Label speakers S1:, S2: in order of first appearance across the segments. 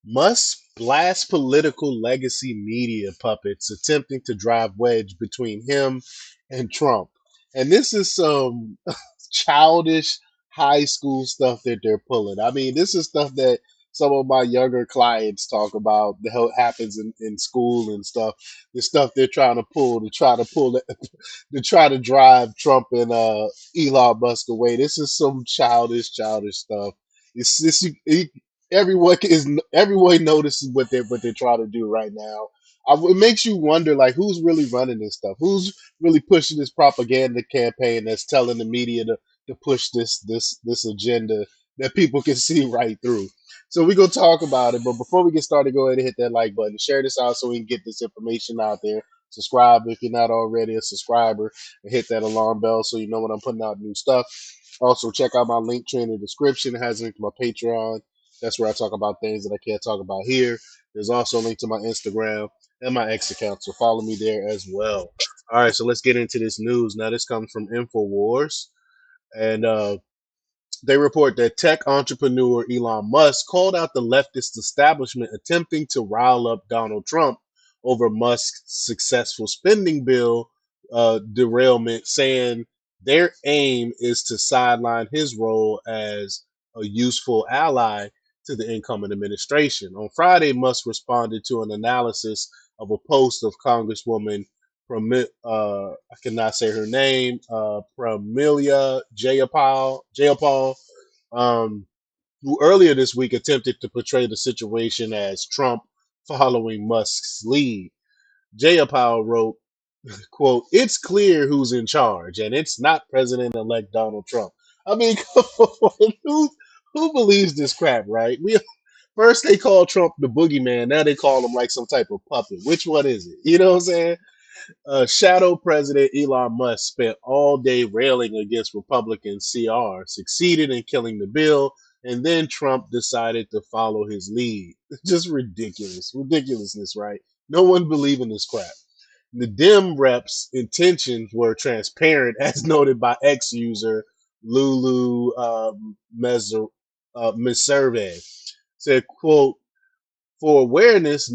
S1: Musk blasts political legacy media puppets attempting to drive wedge between him and Trump. And this is some childish high school stuff that they're pulling. I mean, this is stuff that some of my younger clients talk about that happens in school and stuff. The stuff they're trying to pull to try to drive Trump and Elon Musk away. This is some childish stuff. It's this everyone notices what they're trying to do right now. It makes you wonder, like, who's really running this stuff? Who's really pushing this propaganda campaign that's telling the media to push this agenda that people can see right through? So we're gonna talk about it, but before we get started, go ahead and hit that like button, share this out so we can get this information out there. Subscribe if you're not already a subscriber, and hit that alarm bell so you know when I'm putting out new stuff. Also, check out my link tree in the description. It has a link to my Patreon. That's where I talk about things that I can't talk about here. There's also a link to my Instagram and my X account, so follow me there as well. All right, so let's get into this news. Now, this comes from InfoWars, and they report that tech entrepreneur Elon Musk called out the leftist establishment attempting to rile up Donald Trump over Musk's successful spending bill derailment, saying their aim is to sideline his role as a useful ally to the incoming administration. On Friday, Musk responded to an analysis of a post of Congresswoman I cannot say her name, Pramelia Jayapal, um, who earlier this week attempted to portray the situation as Trump following Musk's lead. Jayapal wrote, quote, "It's clear who's in charge, and it's not President-elect Donald Trump." I mean, who believes this crap, right? First they call Trump the boogeyman, now they call him like some type of puppet. Which one is it? You know what I'm saying? Shadow President Elon Musk spent all day railing against Republican CR, succeeded in killing the bill, and then Trump decided to follow his lead. Just ridiculousness, right? No one believed in this crap. The Dem reps' intentions were transparent, as noted by X user Lulu Meserve. Said, quote, for awareness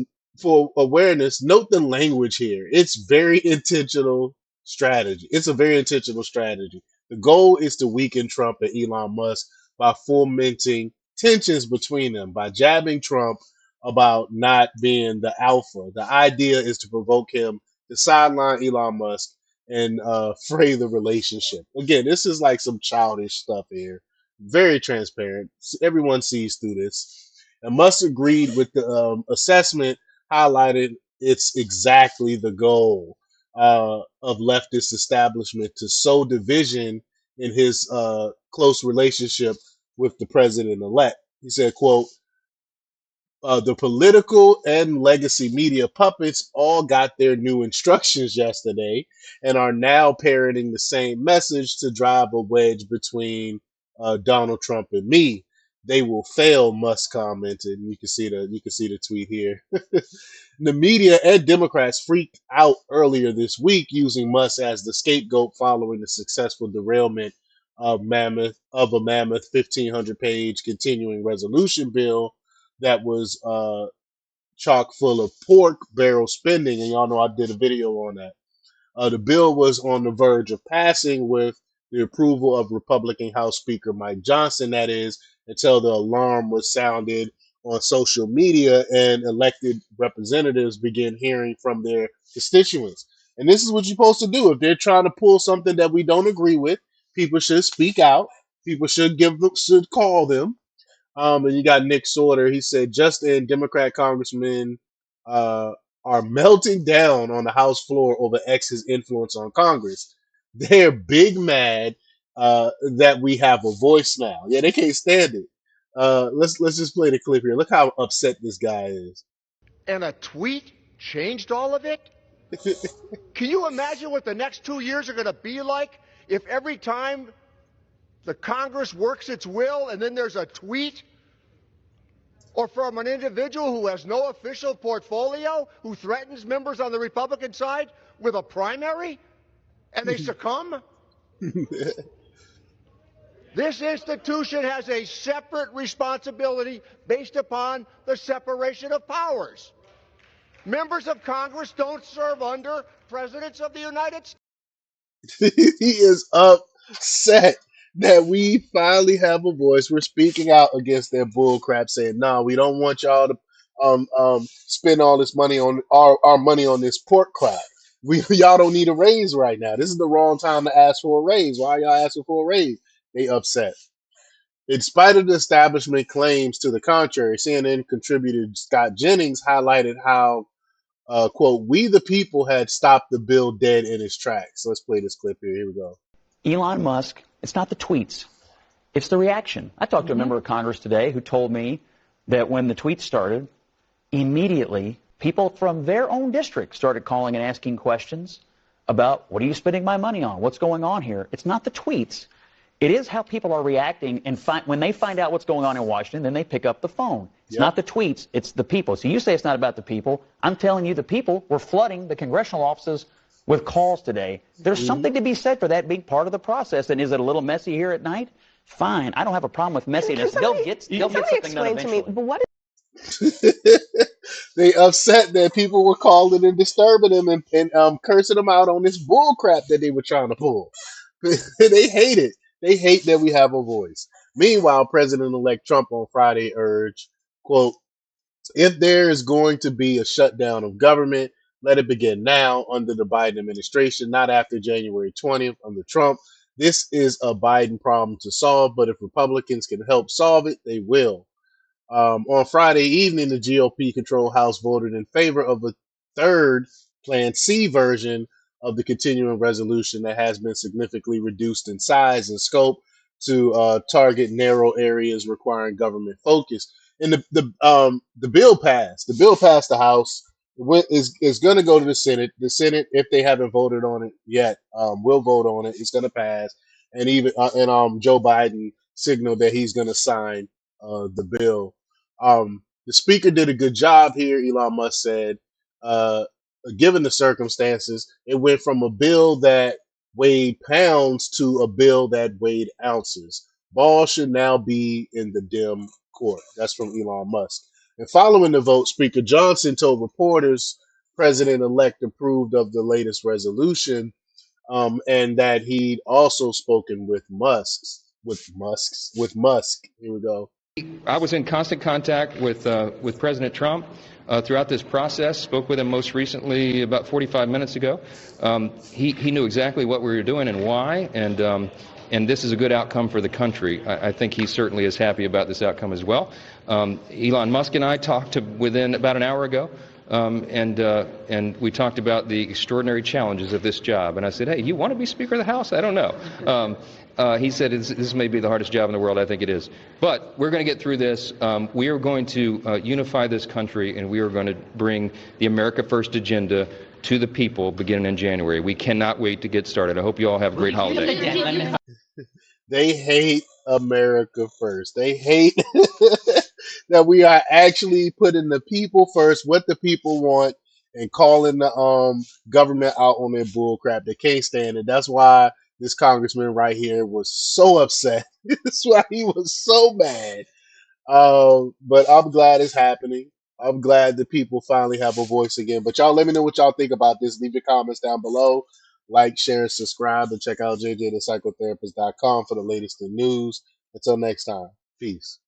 S1: note the language here. It's very intentional strategy. It's a very intentional strategy. The goal is to weaken Trump and Elon Musk by fomenting tensions between them, by jabbing Trump about not being the alpha. The idea is to provoke him to sideline Elon Musk and fray the relationship. Again, this is like some childish stuff here. Very transparent. Everyone sees through this, and Musk agreed with the assessment, highlighted it's exactly the goal of leftist establishment to sow division in his close relationship with the president-elect. He said, quote, the political and legacy media puppets all got their new instructions yesterday and are now parroting the same message to drive a wedge between Donald Trump and me. They will fail, Musk commented. And you can see the tweet here. The media and Democrats freaked out earlier this week, using Musk as the scapegoat following the successful derailment of a mammoth 1,500-page continuing resolution bill that was chock full of pork barrel spending, and y'all know I did a video on that. The bill was on the verge of passing with the approval of Republican House Speaker Mike Johnson, that is, until the alarm was sounded on social media and elected representatives began hearing from their constituents. And this is what you're supposed to do. If they're trying to pull something that we don't agree with, people should speak out. People should call them, and you got Nick Sorter. He said, just in, Democrat congressmen uh, are melting down on the House floor over X's influence on Congress. They're big mad that we have a voice now. Yeah, they can't stand it. Let's just play the clip here. Look how upset this guy is.
S2: And a tweet changed all of it? Can you imagine what the next 2 years are going to be like if every time the Congress works its will and then there's a tweet or from an individual who has no official portfolio who threatens members on the Republican side with a primary and they succumb? This institution has a separate responsibility based upon the separation of powers. Members of Congress don't serve under presidents of the United States.
S1: He is upset that we finally have a voice. We're speaking out against their bull crap, saying, "No, we don't want y'all to spend all this money on our money on this pork crap. We y'all don't need a raise right now. This is the wrong time to ask for a raise. Why are y'all asking for a raise?" They upset. In spite of the establishment claims to the contrary, CNN contributor Scott Jennings highlighted how, quote, "we the people had stopped the bill dead in its tracks." So let's play this clip here. Here we go.
S3: Elon Musk, it's not the tweets, it's the reaction. I talked to a member of Congress today who told me that when the tweets started, immediately people from their own district started calling and asking questions about, what are you spending my money on? What's going on here? It's not the tweets. It is how people are reacting, and when they find out what's going on in Washington, then they pick up the phone. It's
S1: Yep.
S3: not the tweets, it's the people. So you say it's not about the people. I'm telling you, the people were flooding the congressional offices with calls today. There's something to be said for that being part of the process. And is it a little messy here at night? Fine. I don't have a problem with messiness. They'll get something done
S4: Explain to me,
S3: eventually.
S4: but what
S1: They upset that people were calling and disturbing them and cursing them out on this bull crap that they were trying to pull. They hate it. They hate that we have a voice. Meanwhile, President-elect Trump on Friday urged, quote, "if there is going to be a shutdown of government, let it begin now under the Biden administration, not after January 20th under Trump. This is a Biden problem to solve, but if Republicans can help solve it, they will." On Friday evening, the GOP controlled House voted in favor of a third Plan C version of the continuing resolution that has been significantly reduced in size and scope to target narrow areas requiring government focus. And the bill passed. The bill passed the House. Is going to go to the Senate. The Senate, if they haven't voted on it yet, will vote on it. It's going to pass. And even Joe Biden signaled that he's going to sign the bill. The speaker did a good job here, Elon Musk said. Uh, Given the circumstances, it went from a bill that weighed pounds to a bill that weighed ounces. Ball should now be in the Dem court. That's from Elon Musk. And following the vote, Speaker Johnson told reporters President-elect approved of the latest resolution, and that he'd also spoken with Musk. Here we go.
S5: I was in constant contact with President Trump throughout this process. Spoke with him most recently about 45 minutes ago. He knew exactly what we were doing and why, and this is a good outcome for the country. I think he certainly is happy about this outcome as well. Elon Musk and I talked within about an hour ago. And we talked about the extraordinary challenges of this job. And I said, "Hey, you want to be Speaker of the House? I don't know." He said, "This may be the hardest job in the world." I think it is. But we're going to get through this. We are going to unify this country, and we are going to bring the America First agenda to the people beginning in January. We cannot wait to get started. I hope you all have a great holiday.
S1: They hate America first. They hate that we are actually putting the people first, what the people want, and calling the government out on their bull crap. They can't stand it. That's why this congressman right here was so upset. That's why he was so mad. But I'm glad it's happening. I'm glad that people finally have a voice again. But y'all let me know what y'all think about this. Leave your comments down below. Like, share, and subscribe, and check out jjthepsychotherapist.com for the latest in news. Until next time, peace.